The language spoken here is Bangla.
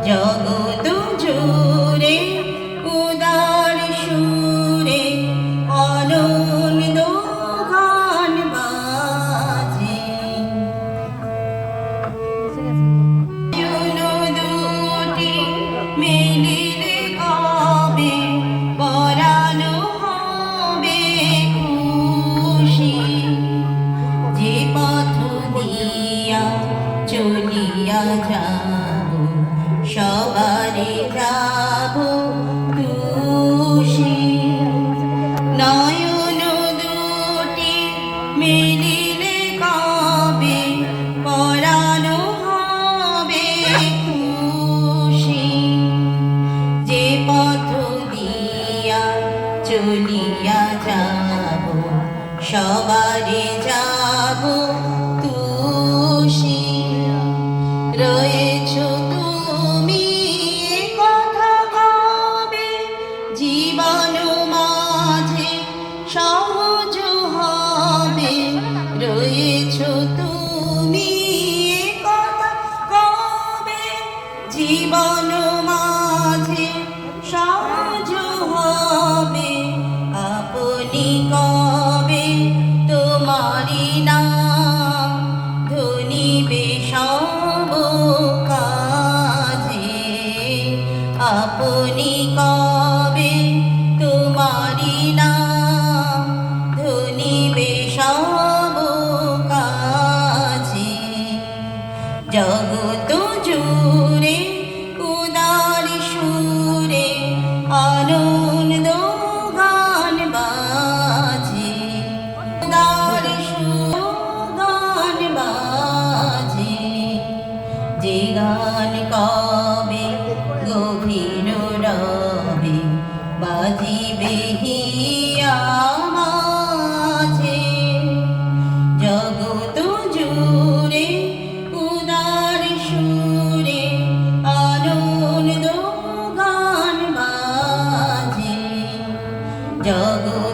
জগৎ জুড়ে উদার সুরে আনন্দ গান বাজে। দুটি মিলিলে কবে পরানো হবে খুশি, যে পথ দিয়া চলিয়া যাব সবারে যাব খুশি। নয়ন দুটি মিলিলে কবে পরানো হবে খুশি, যে পথ দিয়া চলিয়া যাব সবারে যাব খুশি। রয়েছ তুমি এ কথা কবে জীবন মাঝে সহজ হবে। রয়েছ তুমি এ কথা কবে জীবন মাঝে সহজ হবে। আপনি কবে তোমারি নাম ধনিবে সব কাজে। আপনি কবে তোমারি নাম ধনিবে সব কাজে। জগৎ জুড়ে উদার সুরে আনন্দ গান বাজে। উদার সুর গান বাজে, যে গান কবে গভীর রবে বাজিবে হিয়া মাঝে। জগৎ জুড়ে উদার সুরে আনন্দ গান বাজে। জগৎ